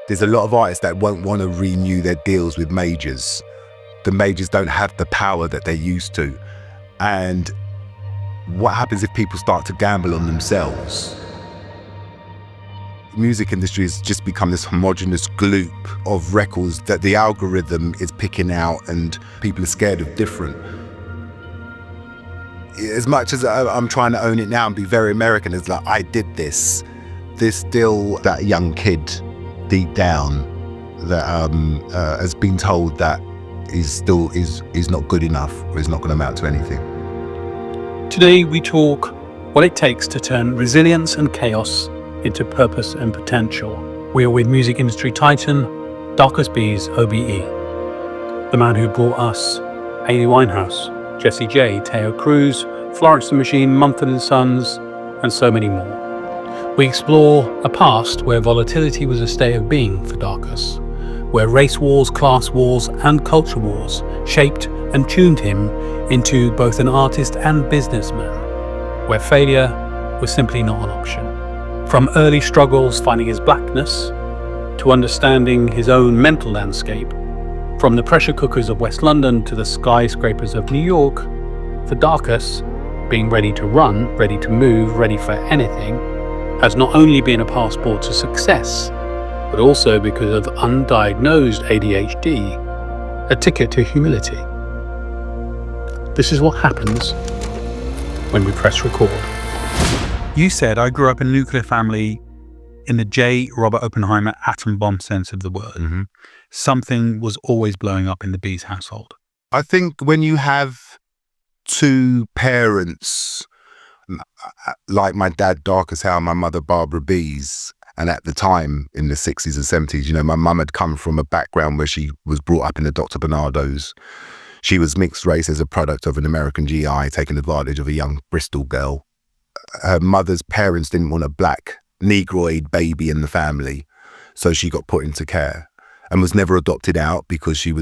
There's a lot of artists that won't want to renew their deals with majors. The majors don't have the power that they used to. And what happens if people start to gamble on themselves? The music industry has just become this homogenous gloop of records that the algorithm is picking out, and people are scared of different. As much as I'm trying to own it now and be very American, it's like, I did this. There's still that young kid deep down that has been told that is not good enough, or is not going to amount to anything. Today we talk what it takes to turn resilience and chaos into purpose and potential. We are with music industry titan Darcus Beese OBE, the man who brought us Amy Winehouse, Jessie J, Taio Cruz, Florence the Machine, Mumfords and Sons, and so many more. We explore a past where volatility was a state of being for Darcus, where race wars, class wars, and culture wars shaped and tuned him into both an artist and businessman, where failure was simply not an option. From early struggles finding his blackness, to understanding his own mental landscape, from the pressure cookers of West London to the skyscrapers of New York, for Darcus, being ready to run, ready to move, ready for anything, has not only been a passport to success, but also, because of undiagnosed ADHD, a ticket to humility. This is what happens when we press record. You said, I grew up in a nuclear family in the J. Robert Oppenheimer atom bomb sense of the word. Mm-hmm. Something was always blowing up in the Beese household. I think when you have two parents, like my dad Darcus Howe and my mother Barbara Beese, and at the time in the 60s and 70s, you know, my mum had come from a background where she was brought up in the Dr. Bernardo's. She was mixed race as a product of an American GI taking advantage of a young Bristol girl. Her mother's parents didn't want a black Negroid baby in the family, so she got put into care and was never adopted out because she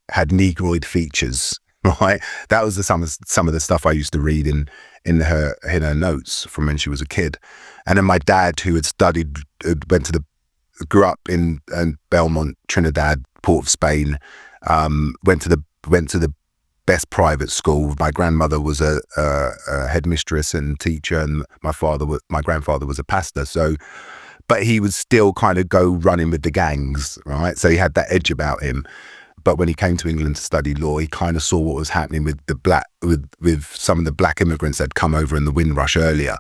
had Negroid features, right? That was some of the stuff I used to read in her notes from when she was a kid. And then my dad, who had studied, grew up in Belmont, Trinidad, Port of Spain, went to the best private school. My grandmother was a headmistress and teacher, and my grandfather was a pastor. So, but he would still kind of go running with the gangs, right? So he had that edge about him. But when he came to England to study law, he kind of saw what was happening with some of the black immigrants that had come over in the Windrush earlier,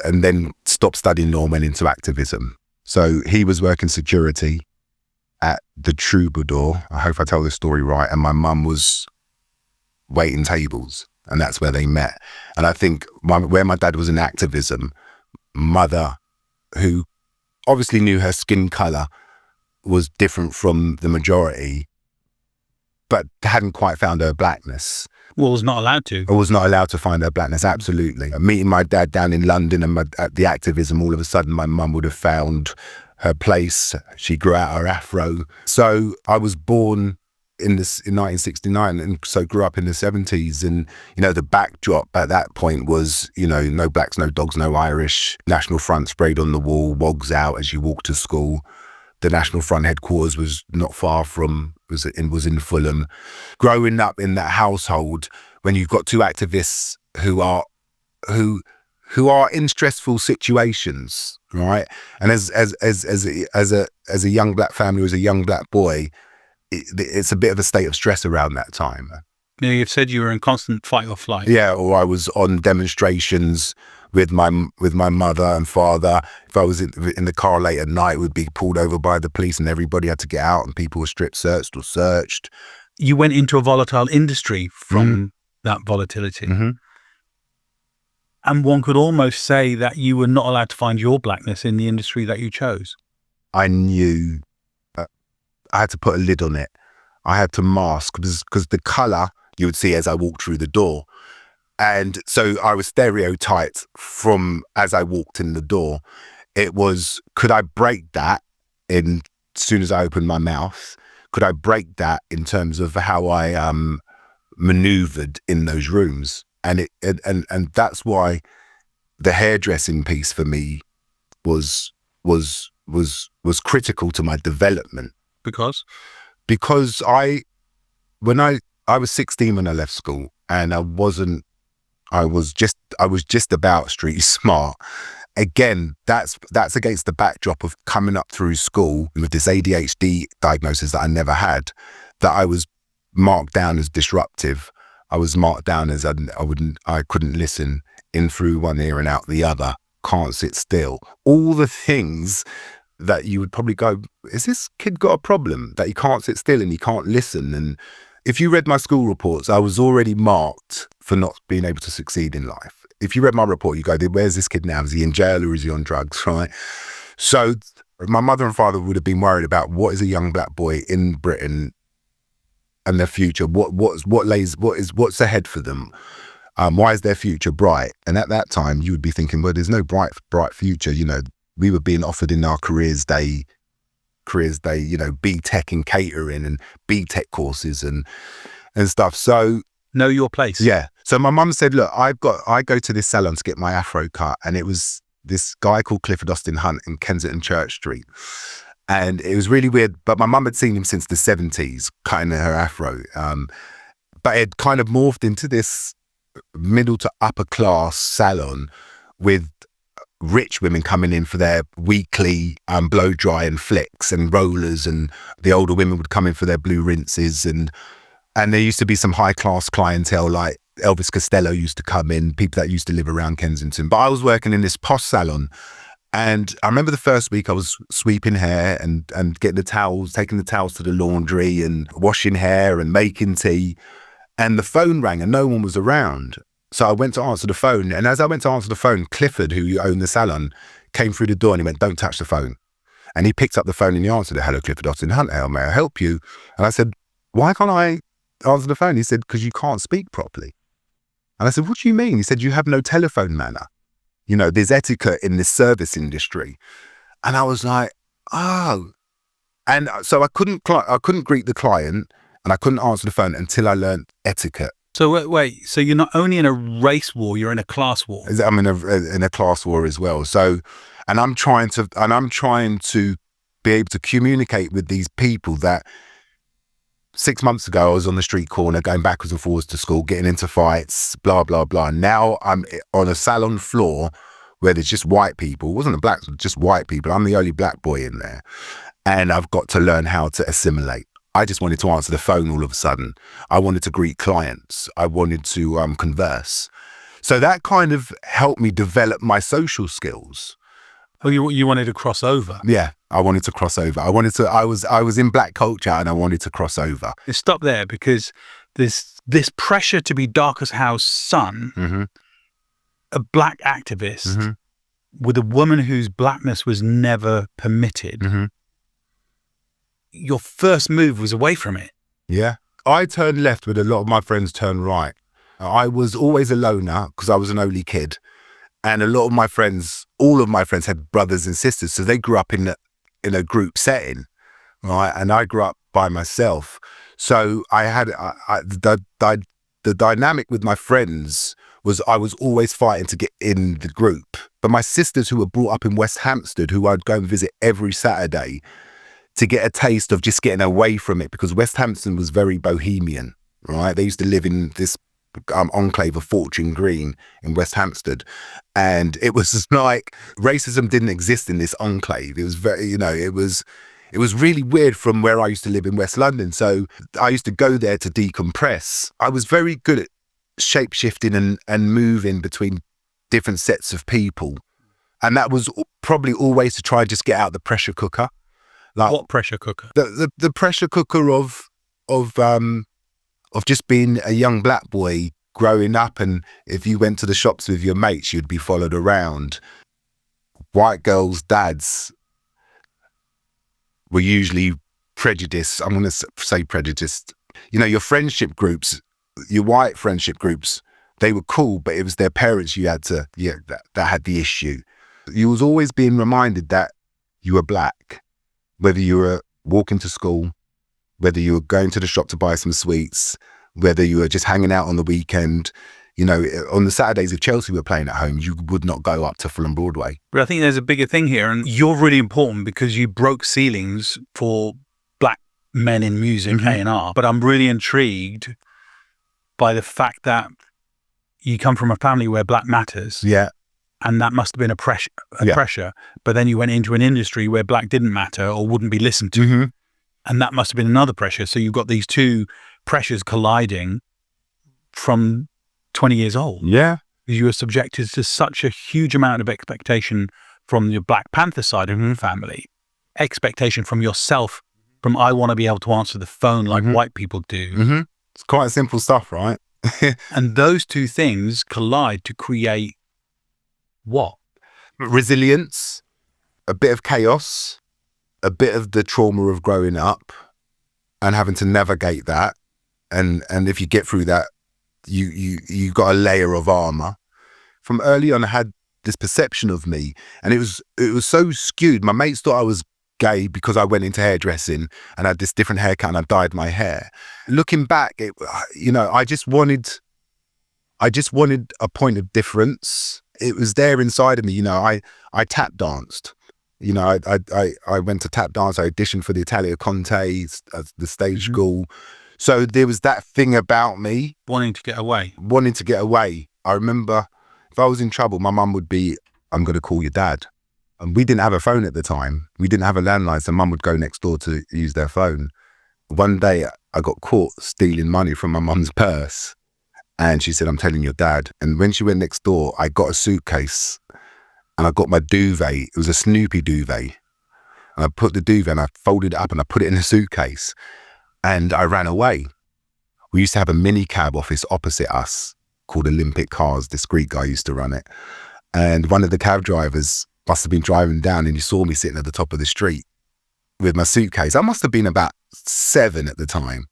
and then stopped studying law and went into activism. So he was working security at the Troubadour. I hope I tell this story right. And my mum was waiting tables, and that's where they met. And I think where my dad was in activism, mother, who obviously knew her skin color was different from the majority, but hadn't quite found her blackness. Well, was not allowed to. I was not allowed to find her blackness, absolutely. Meeting my dad down in London and at the activism, all of a sudden my mum would have found her place. She grew out her afro. So I was born in 1969, and so grew up in the 70s. And, you know, the backdrop at that point was, you know, no blacks, no dogs, no Irish, National Front sprayed on the wall, wogs out as you walk to school. The National Front headquarters was not far from, was in Fulham. Growing up in that household, when you've got two activists who are in stressful situations, right? And as a young black family, as a young black boy, it's a bit of a state of stress around that time. You know, you've said you were in constant fight or flight. Yeah, or I was on demonstrations with my mother and father. If I was in the car late at night, we'd be pulled over by the police and everybody had to get out and people were strip searched or searched. You went into a volatile industry from that volatility. Mm-hmm. And one could almost say that you were not allowed to find your blackness in the industry that you chose. I knew I had to put a lid on it. I had to mask because the color you would see as I walked through the door. And so I was stereotyped from as I walked in the door. It was, could I break that as soon as I opened my mouth? Could I break that in terms of how I maneuvered in those rooms? And that's why the hairdressing piece for me was was critical to my development. Because? Because when I was 16 when I left school, and I was just about street smart. Again, that's against the backdrop of coming up through school with this ADHD diagnosis that I never had, that I was marked down as disruptive. I was marked down as I couldn't listen, in through one ear and out the other, can't sit still. All the things that you would probably go, is this kid got a problem that he can't sit still and he can't listen? And if you read my school reports, I was already marked for not being able to succeed in life. If you read my report, you go, where's this kid now? Is he in jail or is he on drugs, right? So my mother and father would have been worried about what is a young black boy in Britain and their future. What's ahead for them? Why is their future bright? And at that time, you would be thinking, well, there's no bright future. You know, we were being offered in our careers day, you know, B-Tech in catering and B-Tech courses and stuff. So know your place. Yeah. So my mum said, look, I go to this salon to get my afro cut, and it was this guy called Clifford Austin Hunt in Kensington Church Street. And it was really weird, but my mum had seen him since the 70s, cutting her afro. But it kind of morphed into this middle to upper class salon with rich women coming in for their weekly blow dry and flicks and rollers, and the older women would come in for their blue rinses, and there used to be some high class clientele, like Elvis Costello used to come in, people that used to live around Kensington. But I was working in this posh salon, and I remember the first week I was sweeping hair and getting the towels, taking the towels to the laundry and washing hair and making tea, and the phone rang and no one was around. So I went to answer the phone, and as I went to answer the phone, Clifford, who owned the salon, came through the door and he went, "Don't touch the phone." And he picked up the phone and he answered it. "Hello, Clifford Austin Hunt, how may I help you?" And I said, "Why can't I answer the phone?" He said, "Because you can't speak properly." And I said, "What do you mean?" He said, "You have no telephone manner. You know, there's etiquette in this service industry." And I was like, oh. And so I couldn't greet the client and I couldn't answer the phone until I learned etiquette. So wait, so you're not only in a race war, you're in a class war. I'm in a class war as well. So, and I'm trying to be able to communicate with these people that 6 months ago I was on the street corner going backwards and forwards to school, getting into fights, blah, blah, blah. Now I'm on a salon floor where there's just white people. It wasn't a black, just white people. I'm the only black boy in there. And I've got to learn how to assimilate. I just wanted to answer the phone all of a sudden. I wanted to greet clients. I wanted to converse. So that kind of helped me develop my social skills. Oh, you wanted to cross over? Yeah, I wanted to cross over. I was in black culture and I wanted to cross over. Stop there, because this pressure to be Darcus Howe's son, Mm-hmm. a black activist, Mm-hmm. with a woman whose blackness was never permitted. Mm-hmm. Your first move was away from it. Yeah. I turned left, but a lot of my friends turned right. I was always a loner because I was an only kid. And a lot of my friends, all of my friends had brothers and sisters. So they grew up in a group setting, right? And I grew up by myself. So I had the dynamic with my friends was I was always fighting to get in the group. But my sisters, who were brought up in West Hampstead, who I'd go and visit every Saturday, to get a taste of just getting away from it, because West Hampstead was very bohemian, right? They used to live in this enclave of Fortune Green in West Hampstead. And it was like racism didn't exist in this enclave. It was very, you know, it was really weird from where I used to live in West London. So I used to go there to decompress. I was very good at shape-shifting and moving between different sets of people. And that was probably always to try and just get out the pressure cooker. Like, what pressure cooker? The pressure cooker of just being a young black boy growing up, and if you went to the shops with your mates, you'd be followed around. White girls' dads were usually prejudiced. I'm going to say prejudiced. You know, your friendship groups, your white friendship groups, they were cool, but it was their parents you had to, that had the issue. You was always being reminded that you were black. Whether you were walking to school, whether you were going to the shop to buy some sweets, whether you were just hanging out on the weekend, You know, on the Saturdays, if Chelsea were playing at home, you would not go up to Fulham Broadway. But I think there's a bigger thing here, and you're really important because you broke ceilings for black men in music, A&R. But I'm really intrigued by the fact that you come from a family where black matters. Yeah. And that must have been a pressure. But then you went into an industry where black didn't matter or wouldn't be listened to. And that must have been another pressure. So you've got these two pressures colliding from 20 years old. Yeah. You were subjected to such a huge amount of expectation from your Black Panther side of your family, expectation from yourself, from I want to be able to answer the phone like white people do. It's quite simple stuff, right? And those two things collide to create what? Resilience, a bit of chaos, a bit of the trauma of growing up and having to navigate that. And if you get through that, you got a layer of armor. From early on, I had this perception of me, and it was so skewed. My mates thought I was gay because I went into hairdressing and had this different haircut and I dyed my hair. Looking back, I just wanted a point of difference. It was there inside of me. You know, I tap danced. You know, I went to tap dance. I auditioned for the Italia Conte, the stage school. So there was that thing about me. Wanting to get away. I remember if I was in trouble, my mum would be, I'm going to call your dad. And we didn't have a phone at the time. We didn't have a landline, so mum would go next door to use their phone. One day I got caught stealing money from my mum's purse. And she said, I'm telling your dad. And when she went next door, I got a suitcase and I got my duvet. It was a Snoopy duvet. And I put the duvet and I folded it up and I put it in a suitcase. And I ran away. We used to have a mini cab office opposite us called Olympic Cars. This Greek guy used to run it. And one of the cab drivers must have been driving down and he saw me sitting at the top of the street with my suitcase. I must have been about 7 at the time.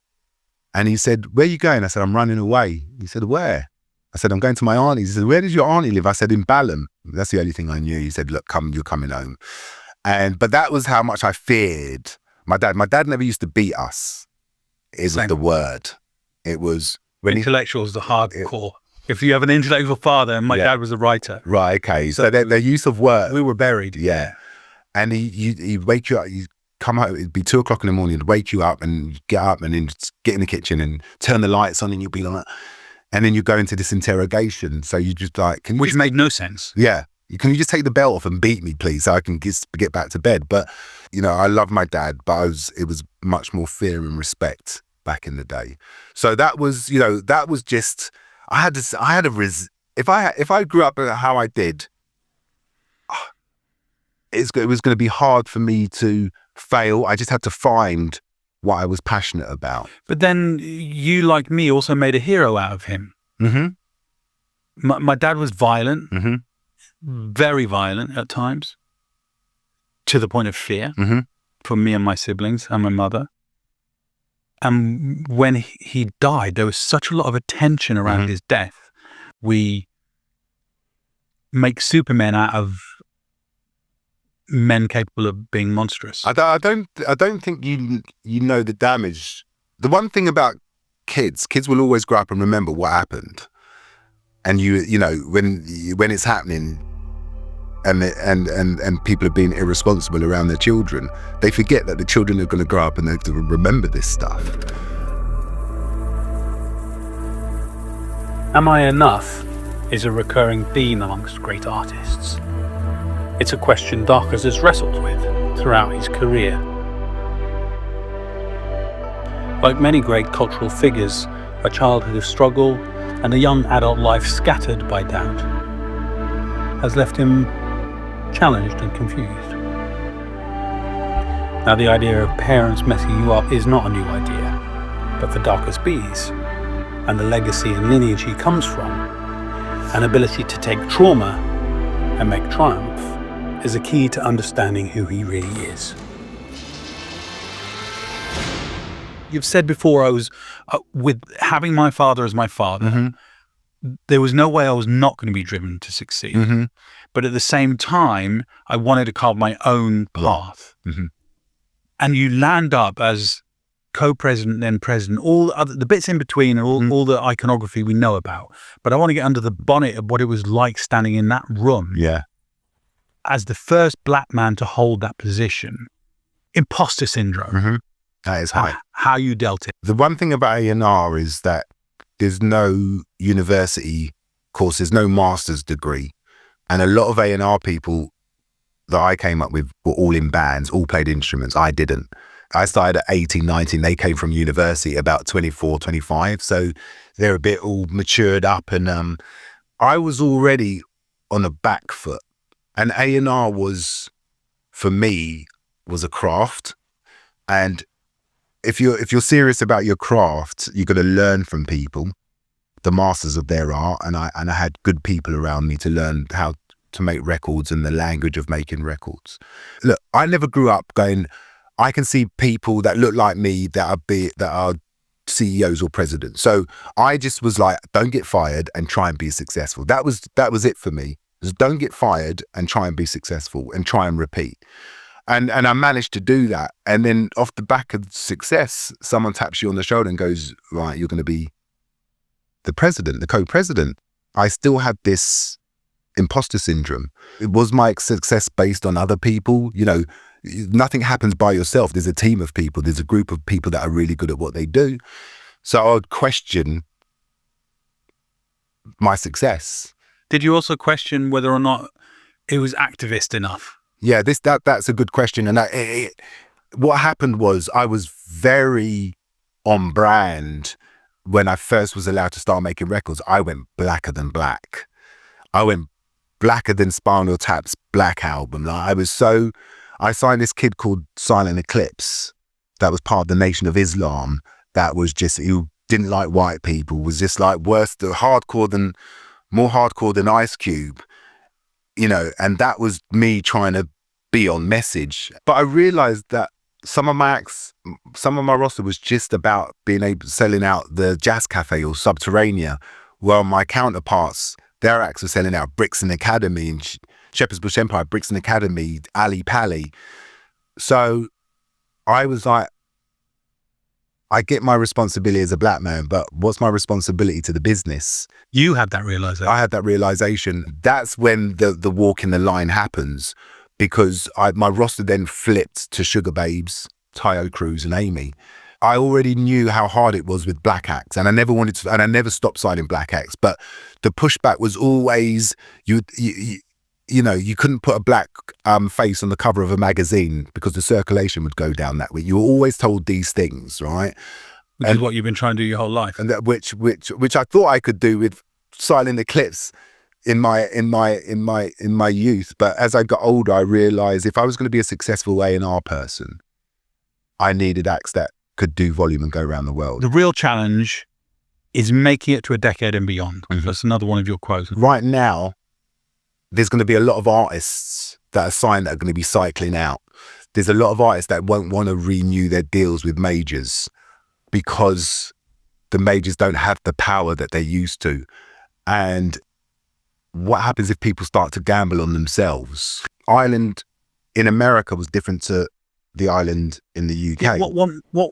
And he said, where are you going? I said, I'm running away. He said, where? I said, I'm going to my auntie's. He said, where does your auntie live? I said, in Balham. That's the only thing I knew. He said, look, you're coming home. But that was how much I feared my dad. My dad never used to beat us. Is the word. It was when intellectual's the hardcore. If you have an intellectual father, and my dad was a writer. Right, okay. So their use of words. We were buried. Yeah. And he'd wake you up, you come home, it'd be 2 o'clock in the morning, he'd wake you up and get up and then get in the kitchen and turn the lights on and you'd be like, and then you go into this interrogation. So you just like, which made no sense. Yeah. Can you just take the belt off and beat me, please, so I can get back to bed? But, you know, I love my dad, but it was much more fear and respect back in the day. So that was, you know, that was just, if I grew up how I did, it was going to be hard for me to fail. I just had to find what I was passionate about. But then you, like me, also made a hero out of him. My dad was violent. Very violent at times, to the point of fear for me and my siblings and my mother. And when he died, there was such a lot of attention around his death. We make supermen out of men capable of being monstrous. I don't think you know the damage. The one thing about kids will always grow up and remember what happened. And you know when it's happening, and people are being irresponsible around their children, they forget that the children are going to grow up and they're going to remember this stuff. Am I enough is a recurring theme amongst great artists. It's a question Darcus has wrestled with throughout his career. Like many great cultural figures, a childhood of struggle and a young adult life scattered by doubt has left him challenged and confused. Now, the idea of parents messing you up is not a new idea, but for Darcus Beese and the legacy and lineage he comes from, an ability to take trauma and make triumph is a key to understanding who he really is. You've said before, I was with having my father as my father, there was no way I was not going to be driven to succeed. But at the same time, I wanted to carve my own path. And you land up as co-president, then president, all the bits in between, and all the iconography we know about. But I want to get under the bonnet of what it was like standing in that room as the first black man to hold that position. Imposter syndrome. That is high. How you dealt it. The one thing about A&R is that there's no university course, there's no master's degree. And a lot of A&R people that I came up with were all in bands, all played instruments. I didn't. I started at 18, 19. They came from university about 24, 25. So they're a bit all matured up. And I was already on a back foot. And A&R was, for me, was a craft. And if you're serious about your craft, you're going to learn from people, the masters of their art. And I had good people around me to learn how to make records and the language of making records. Look, I never grew up going, I can see people that look like me that are CEOs or presidents. So I just was like, don't get fired and try and be successful. That was it for me. Just don't get fired and try and be successful and try and repeat. And I managed to do that. And then off the back of success, someone taps you on the shoulder and goes, right, you're going to be the president, the co-president. I still had this imposter syndrome. It was my success based on other people. You know, nothing happens by yourself. There's a team of people. There's a group of people that are really good at what they do. So I would question my success. Did you also question whether or not it was activist enough? Yeah, that's a good question. And what happened was I was very on brand when I first was allowed to start making records. I went blacker than black. I went blacker than Spinal Tap's Black album. Like, I signed this kid called Silent Eclipse that was part of the Nation of Islam. That was just, who didn't like white people, was just like more hardcore than Ice Cube, you know, and that was me trying to be on message. But I realized that some of my roster was just about selling out the Jazz Cafe or Subterranea, while my counterparts, their acts were selling out Brixton Academy and Shepherd's Bush Empire, Brixton Academy, Ali Pally. So I was like, I get my responsibility as a black man, but what's my responsibility to the business? You had that realization. I had that realization. That's when the walk in the line happens, because my roster then flipped to Sugar Babes, Taio Cruz and Amy. I already knew how hard it was with black acts, and I never stopped signing black acts, but the pushback was always, you know, you couldn't put a black face on the cover of a magazine because the circulation would go down that way. You were always told these things, right? Which is what you've been trying to do your whole life. And that which I thought I could do with Silent Eclipse in my youth. But as I got older, I realized if I was going to be a successful A&R person, I needed acts that could do volume and go around the world. The real challenge is making it to a decade and beyond. That's another one of your quotes. Right now, there's going to be a lot of artists that are signed that are going to be cycling out. There's a lot of artists that won't want to renew their deals with majors because the majors don't have the power that they used to. And what happens if people start to gamble on themselves? Ireland in America was different to the island in the UK. Yeah, what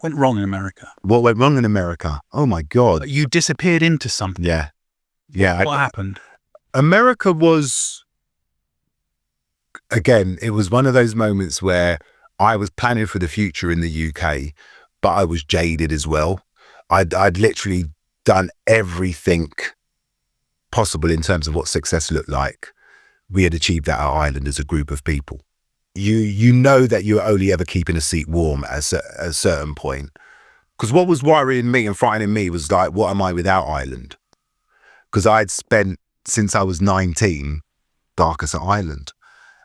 went wrong in America? What went wrong in America? Oh my God. You disappeared into something. Yeah. Yeah. What happened? America was, again, it was one of those moments where I was planning for the future in the UK, but I was jaded as well. I'd literally done everything possible in terms of what success looked like. We had achieved that at Ireland as a group of people. You know that you're only ever keeping a seat warm at a certain point. Because what was worrying me and frightening me was like, what am I without Ireland? Because I'd spent, since I was 19, Darcus at Ireland.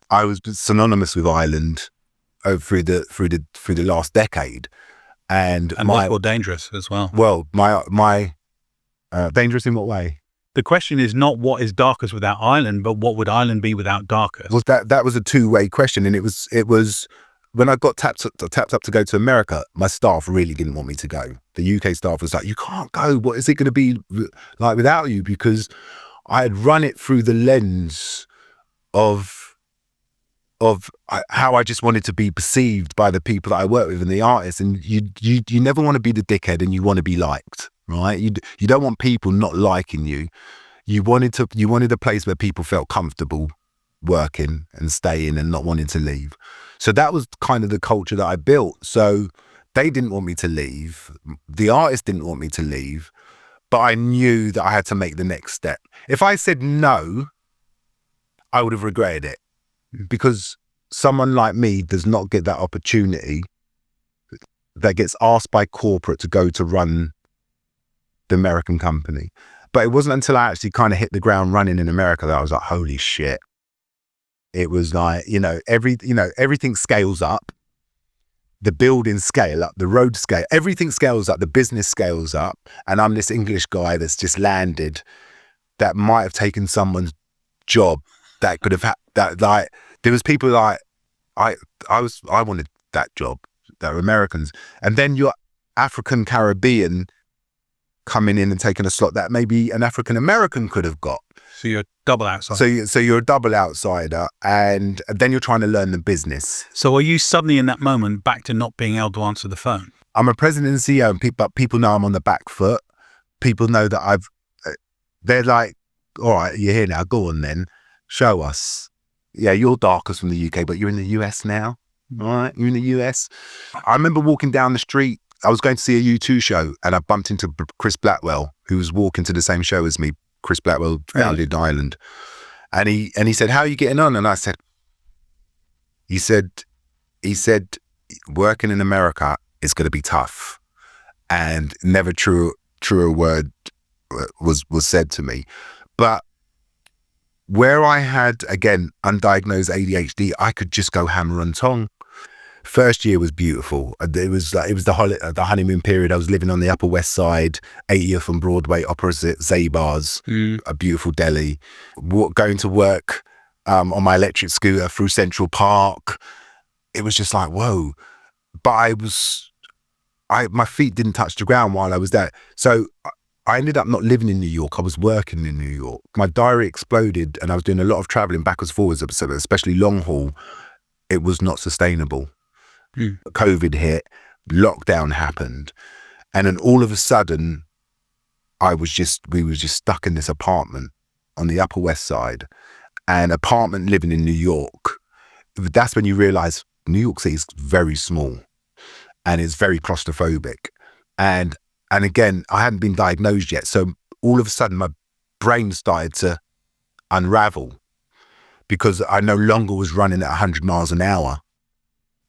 I was synonymous with Ireland through the last decade. And much more dangerous as well. Well, my dangerous in what way? The question is not what is Darcus without Ireland, but what would Ireland be without Darcus? Well, that was a two-way question, and it was when I got tapped up to go to America, my staff really didn't want me to go. The UK staff was like, "You can't go. What is it going to be like without you?" Because I had run it through the lens of how I just wanted to be perceived by the people that I work with and the artists. And you never want to be the dickhead, and you want to be liked, right? You don't want people not liking you. You wanted a place where people felt comfortable working and staying and not wanting to leave. So that was kind of the culture that I built. So they didn't want me to leave. The artists didn't want me to leave, but I knew that I had to make the next step. If I said no, I would have regretted it, because someone like me does not get that opportunity that gets asked by corporate to go to run the American company. But it wasn't until I actually kind of hit the ground running in America that I was like, holy shit. It was like, everything scales up. The buildings scale up, the road scale, everything scales up, the business scales up. And I'm this English guy that's just landed that might have taken someone's job that could have had that. Like, there was people like, I wanted that job, that were Americans. And then you're African Caribbean coming in and taking a slot that maybe an African American could have got. So you're a double outsider. So you're a double outsider, and then you're trying to learn the business. So are you suddenly in that moment back to not being able to answer the phone? I'm a president and CEO, and people know I'm on the back foot. People know that they're like, all right, you're here now, go on then, show us. Yeah, you're Darcus from the UK, but you're in the US now, all right? You're in the US. I remember walking down the street. I was going to see a U2 show, and I bumped into Chris Blackwell, who was walking to the same show as me. Chris Blackwell founded Ireland. And he said, how are you getting on? And I said, he said, working in America is going to be tough. And never truer word was said to me. But where I had, again, undiagnosed ADHD, I could just go hammer and tong. First year was beautiful. It was the honeymoon period. I was living on the Upper West Side, 80th and Broadway, opposite Zabar's, a beautiful deli. Going to work on my electric scooter through Central Park. It was just like, whoa. But my feet didn't touch the ground while I was there. So I ended up not living in New York. I was working in New York. My diary exploded, and I was doing a lot of traveling backwards, forwards, especially long haul. It was not sustainable. COVID hit, lockdown happened, and then all of a sudden we were just stuck in this apartment on the Upper West Side, and apartment living in New York. That's when you realize New York City is very small and it's very claustrophobic. And again, I hadn't been diagnosed yet, so all of a sudden my brain started to unravel, because I no longer was running at 100 miles an hour.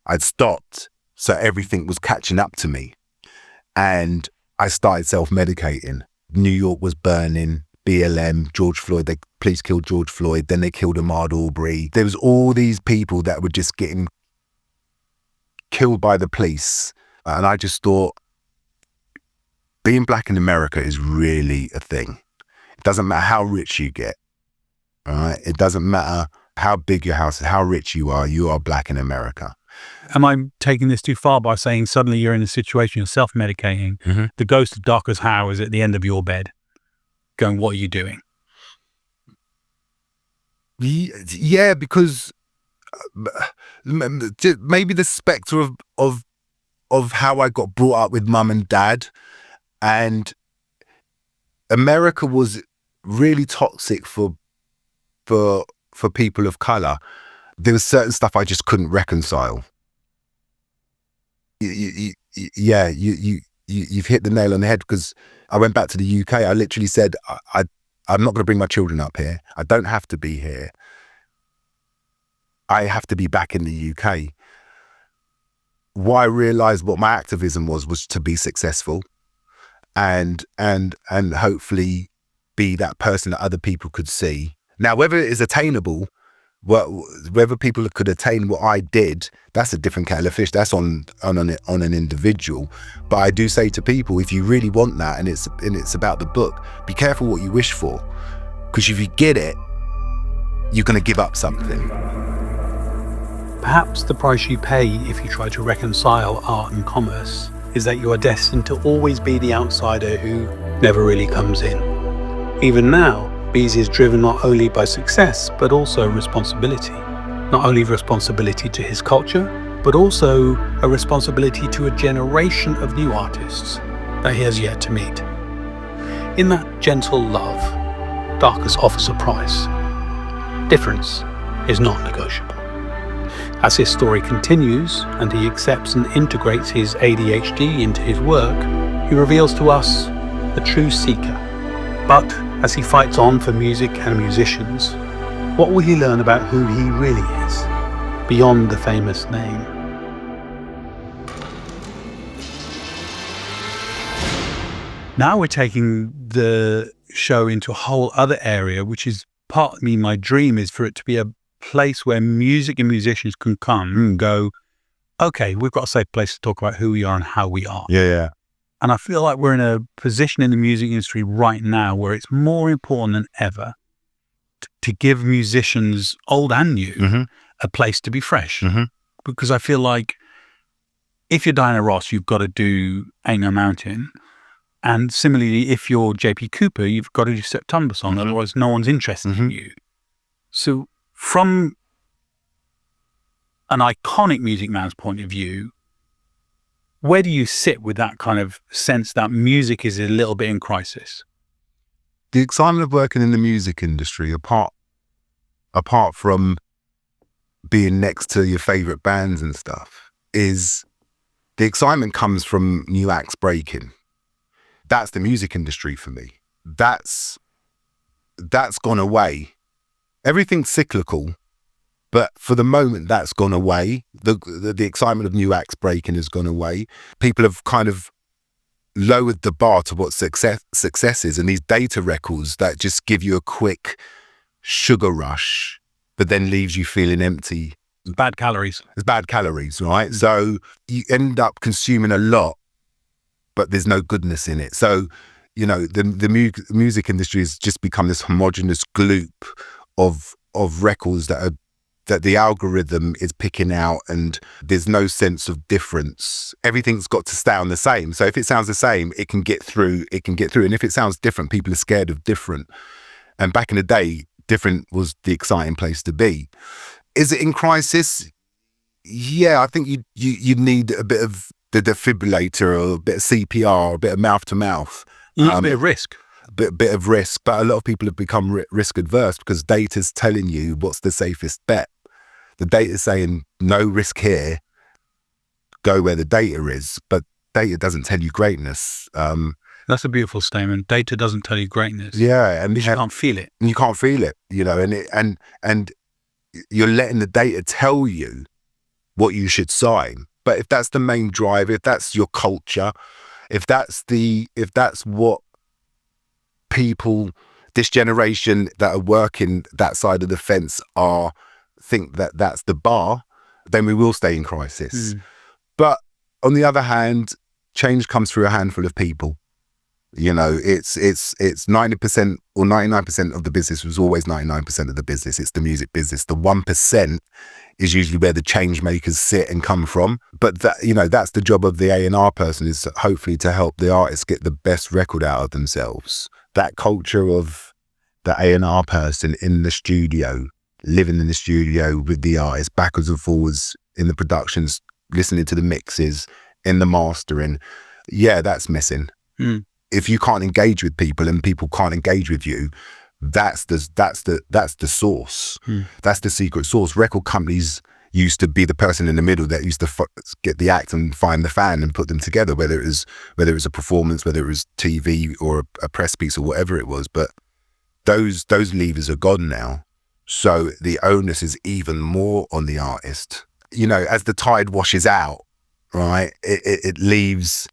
I'd stopped, so everything was catching up to me. And I started self-medicating. New York was burning, BLM, George Floyd, the police killed George Floyd, then they killed Ahmaud Arbery. There was all these people that were just getting killed by the police. And I just thought, being black in America is really a thing. It doesn't matter how rich you get, right? It doesn't matter how big your house is, how rich you are black in America. Am I taking this too far by saying suddenly you're in a situation, you're self-medicating, the ghost of Darcus Howe is at the end of your bed going, what are you doing? Yeah, because maybe the spectre of how I got brought up with mum and dad, and America was really toxic for people of color. There was certain stuff I just couldn't reconcile. You've hit the nail on the head, because I went back to the UK. I literally said, I'm not going to bring my children up here. I don't have to be here. I have to be back in the UK. What I realized what my activism was to be successful and hopefully be that person that other people could see. Now, whether it is attainable, whether people could attain what I did, that's a different kettle of fish. That's on an individual. But I do say to people, if you really want that, and it's about the book, be careful what you wish for, because if you get it, you're going to give up something. Perhaps the price you pay if you try to reconcile art and commerce is that you are destined to always be the outsider who never really comes in. Even now, Beese is driven not only by success, but also responsibility. Not only a responsibility to his culture, but also a responsibility to a generation of new artists that he has yet to meet. In that gentle love, Darcus offers a price. Difference is not negotiable. As his story continues and he accepts and integrates his ADHD into his work, he reveals to us a true seeker. But as he fights on for music and musicians, what will he learn about who he really is, beyond the famous name? Now we're taking the show into a whole other area, which is part of me, my dream is for it to be a place where music and musicians can come and go, okay, we've got a safe place to talk about who we are and how we are. Yeah. And I feel like we're in a position in the music industry right now where it's more important than ever to give musicians, old and new, a place to be fresh. Because I feel like if you're Diana Ross, you've got to do Ain't No Mountain. And similarly, if you're JP Cooper, you've got to do September Song, otherwise no one's interested in you. So from an iconic music man's point of view, where do you sit with that kind of sense that music is a little bit in crisis? The excitement of working in the music industry, apart from being next to your favorite bands and stuff, is the excitement comes from new acts breaking. That's the music industry for me. That's gone away. Everything's cyclical, but for the moment that's gone away. The excitement of new acts breaking has gone away. People have kind of lowered the bar to what success is, and these data records that just give you a quick sugar rush, but then leaves you feeling empty. Bad calories. It's bad calories, right? So you end up consuming a lot, but there's no goodness in it. So, the music industry has just become this homogenous gloop of records that the algorithm is picking out, and there's no sense of difference. Everything's got to sound the same. So if it sounds the same, it can get through. And if it sounds different, people are scared of different. And back in the day, different was the exciting place to be. Is it in crisis? Yeah, I think you need a bit of the defibrillator, or a bit of CPR, or a bit of mouth to mouth. A bit of risk. Bit of risk, but a lot of people have become risk adverse because data's telling you what's the safest bet. The data's saying no risk here, go where the data is, but data doesn't tell you greatness. That's a beautiful statement. Data doesn't tell you greatness. Yeah, and you can't feel it. You can't feel it, and you're letting the data tell you what you should sign. But if that's the main drive, if that's your culture, if that's what people, this generation that are working that side of the fence think that that's the bar, then we will stay in crisis. But on the other hand, change comes through a handful of people. It's 90% or 99% of the business was always 99% of the business. It's the music business. The 1% is usually where the change makers sit and come from. But that's the job of the A&R person, is hopefully to help the artists get the best record out of themselves. That culture of the A&R person in the studio, living in the studio with the artist, backwards and forwards in the productions, listening to the mixes, in the mastering. Yeah, that's missing. If you can't engage with people and people can't engage with you, that's the source. That's the secret source. Record companies used to be the person in the middle that used to get the act and find the fan and put them together, whether it was a performance, whether it was TV or a press piece or whatever it was. But those levers are gone now. So the onus is even more on the artist. As the tide washes out, right, it leaves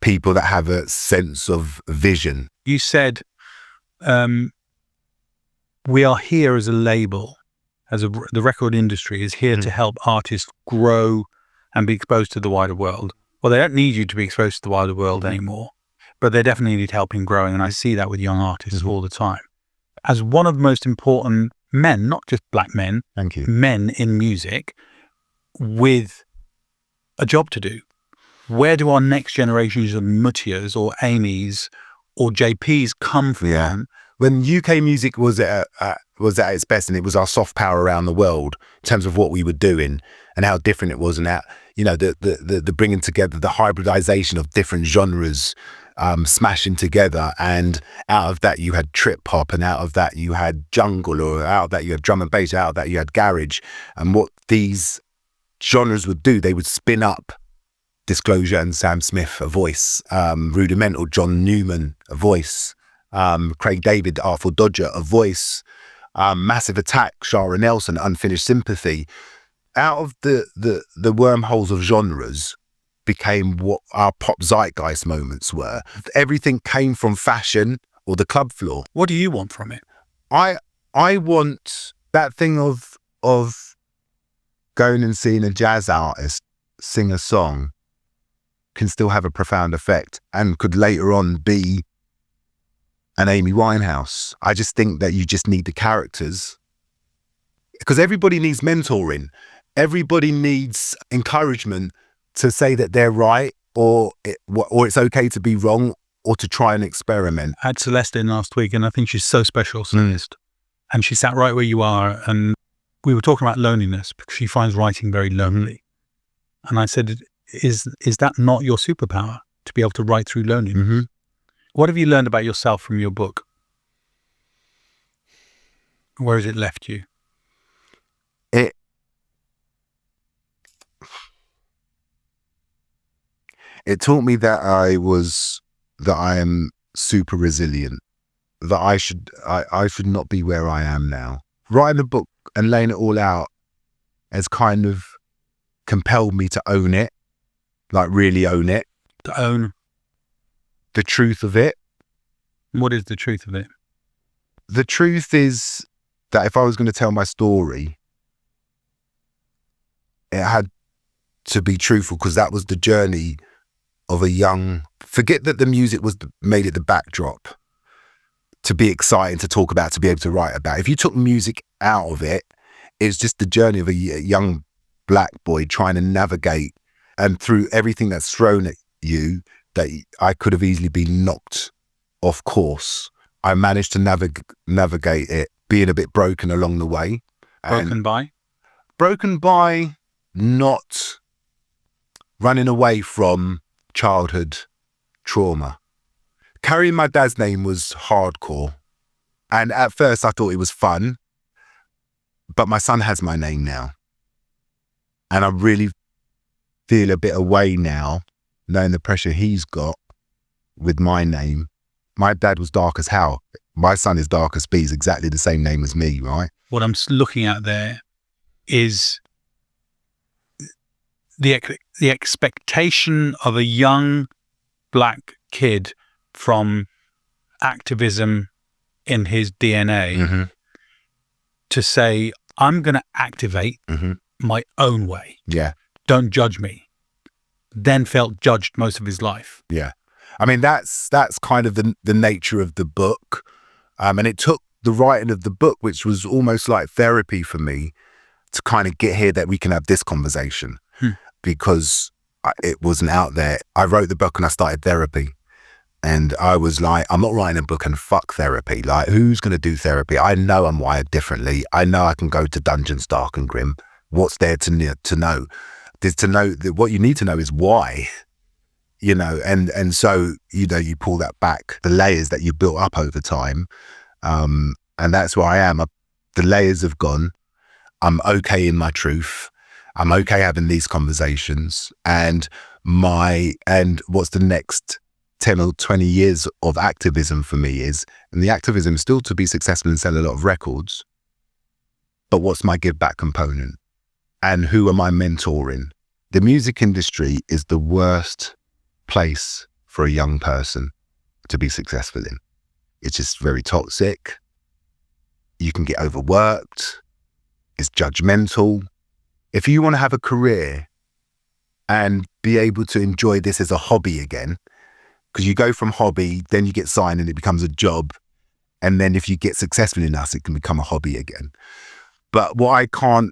people that have a sense of vision. You said, we are here as a label, the record industry is here to help artists grow and be exposed to the wider world. Well, they don't need you to be exposed to the wider world anymore, but they definitely need help in growing. And I see that with young artists all the time. As one of the most important men, not just black men, Thank you, men in music with a job to do. Where do our next generations of Mutias or Amy's or JP's come from? Yeah. When UK music was at was at its best, and it was our soft power around the world in terms of what we were doing and how different it was, and how, you know, the bringing together, the hybridization of different genres, smashing together, and out of that you had trip hop, and out of that you had jungle, or out of that you had drum and bass, out of that you had garage. And what these genres would do, they would spin up Disclosure and Sam Smith, a voice, Rudimental, John Newman, a voice, Craig David, Artful Dodger, a voice, Massive Attack, Shara Nelson, Unfinished Sympathy. Out of the wormholes of genres became what our pop zeitgeist moments were. Everything came from fashion or the club floor. What do you want from it? I want that thing of going and seeing a jazz artist sing a song can still have a profound effect and could later on be an Amy Winehouse. I just think that you just need the characters, because everybody needs mentoring. Everybody needs encouragement to say that they're right, or it's okay to be wrong, or to try and experiment. I had Celeste in last week, and I think she's so special, Celeste. And she sat right where you are, and we were talking about loneliness, because she finds writing very lonely. And I said, is that not your superpower, to be able to write through loneliness? Mm-hmm. What have you learned about yourself from your book? Where has it left you? It taught me that I am super resilient, that I should not be where I am now. Writing a book and laying it all out has kind of compelled me to own it, like really own it. To own the truth of it. What is the truth of it? The truth is that if I was going to tell my story, it had to be truthful, because that was the journey of a young, forget that the music made it the backdrop to be exciting to talk about, to be able to write about. If you took music out of it, it's just the journey of a young black boy trying to navigate, and through everything that's thrown at you, that I could have easily been knocked off course. I managed to navigate it, being a bit broken along the way. Broken by not running away from childhood trauma. Carrying my dad's name was hardcore. And at first I thought it was fun, but my son has my name now. And I really feel a bit away now, knowing the pressure he's got with my name. My dad was Darcus Howe. My son is Darcus Beese, exactly the same name as me, right? What I'm looking at there is the expectation of a young black kid from activism in his DNA, mm-hmm. to say, I'm going to activate mm-hmm. my own way. Yeah. Don't judge me. Then felt judged most of his life. Yeah. I mean, that's kind of the nature of the book. And it took the writing of the book, which was almost like therapy for me, to kind of get here that we can have this conversation. Because it wasn't out there. I wrote the book and I started therapy. And I was like, I'm not writing a book and fuck therapy. Like, who's going to do therapy? I know I'm wired differently. I know I can go to dungeons dark and grim. What's there to know? There's to know that what you need to know is why, you know, and so, you know, you pull that back, the layers that you built up over time. And that's where I am. The layers have gone. I'm okay in my truth. I'm okay having these conversations, and what's the next 10 or 20 years of activism for me is, and the activism is still to be successful and sell a lot of records, but what's my give back component, and who am I mentoring? The music industry is the worst place for a young person to be successful in. It's just very toxic. You can get overworked. It's judgmental. If you want to have a career and be able to enjoy this as a hobby again, because you go from hobby, then you get signed and it becomes a job. And then if you get successful enough, it can become a hobby again. But what I can't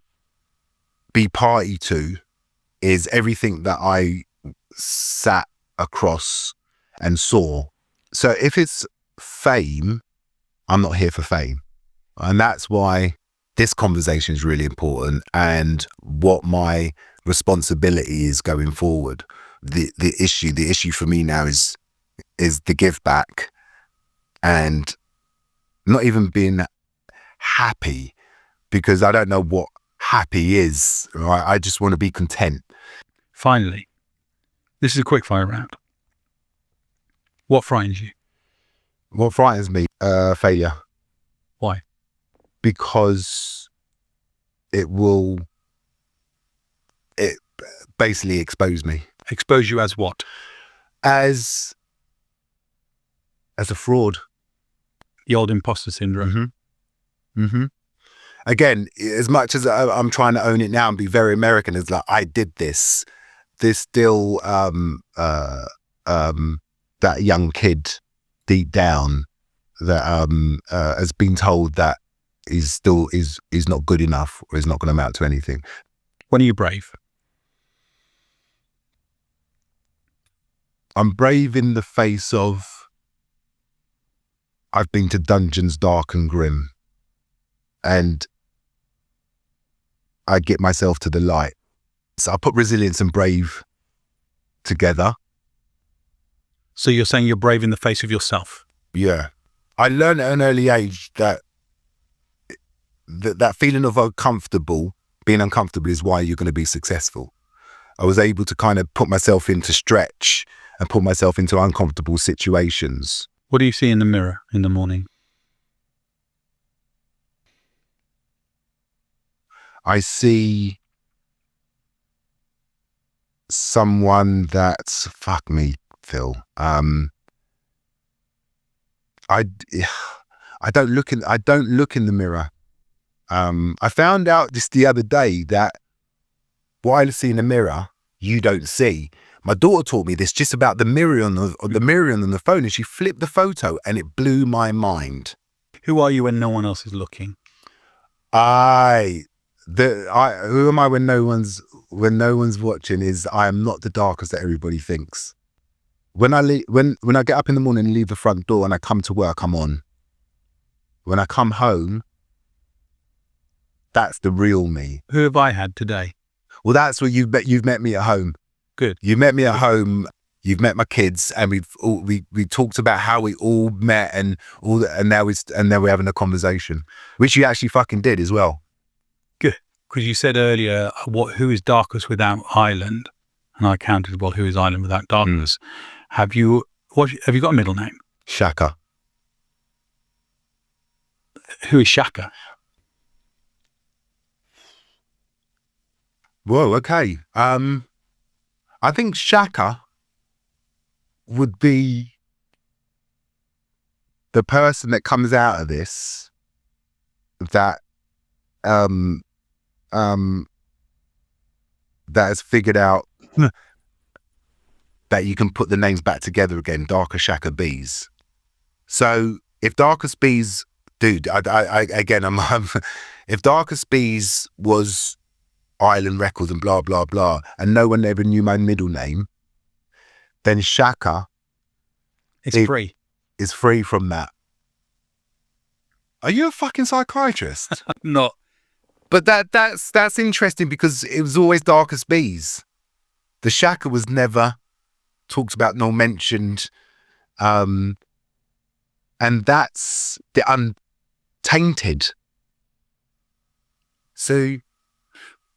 be party to is everything that I sat across and saw. So if it's fame, I'm not here for fame. And that's why this conversation is really important, and what my responsibility is going forward. The issue for me now is the give back, and not even being happy, because I don't know what happy is. Right? I just want to be content. Finally, this is a quick fire round. What frightens you? What frightens me? Failure. Why? Because it basically expose me. Expose you as what? As a fraud. The old imposter syndrome. Again, as much as I'm trying to own it now and be very American, it's like, I did this. There's still that young kid deep down that has been told that is not good enough, or is not going to amount to anything. When are you brave? I'm brave in the face of, I've been to dungeons dark and grim, and I get myself to the light. So I put resilience and brave together. So you're saying you're brave in the face of yourself? Yeah. I learned at an early age that that feeling of being uncomfortable is why you're going to be successful. I was able to kind of put myself into stretch and put myself into uncomfortable situations. What do you see in the mirror in the morning? I see someone that's, fuck me, Phil. I don't look in the mirror. I found out just the other day that what I see in the mirror, you don't see. My daughter taught me this just about the mirror on the phone, and she flipped the photo, and it blew my mind. Who are you when no one else is looking? Who am I when no one's watching? Is I am not the Darcus that everybody thinks. When I get up in the morning and leave the front door and I come to work, I'm on. When I come home, that's the real me. Who have I had today? Well, that's where you've met me at home. Good. You met me at home. You've met my kids, and we talked about how we all met and all that, and now we're having a conversation, which you actually fucking did as well. Good, because you said earlier, who is Darcus without Island, and I counted, well, who is Island without Darcus? Have you got a middle name? Shaka. Who is Shaka? Whoa, okay. I think Shaka would be the person that comes out of this that has figured out that you can put the names back together again, Darcus Shaka Beese. So if Darcus Beese, dude, if Darcus Beese was Island Records and blah, blah, blah, and no one ever knew my middle name, then Shaka is free from that. Are you a fucking psychiatrist? Not. But that's interesting, because it was always Darcus Beese. The Shaka was never talked about nor mentioned. And that's the Untainted. So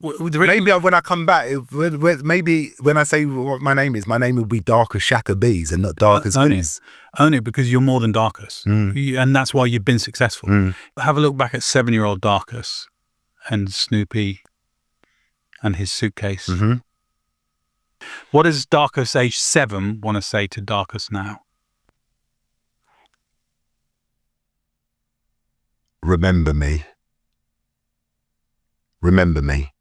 maybe when I come back, maybe when I say what my name will be Darcus Shaka Beese and not Darcus Beese. Only because you're more than Darcus. And that's why you've been successful. Have a look back at 7-year-old Darcus and Snoopy and his suitcase. What does Darcus age 7 want to say to Darcus now? Remember me. Remember me.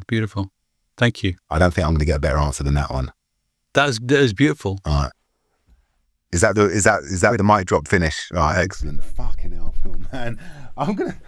Beautiful. Thank you. I don't think I'm going to get a better answer than that one. That is beautiful. All right. Is that the mic drop finish? All right, excellent. Fucking hell, Phil, man. I'm gonna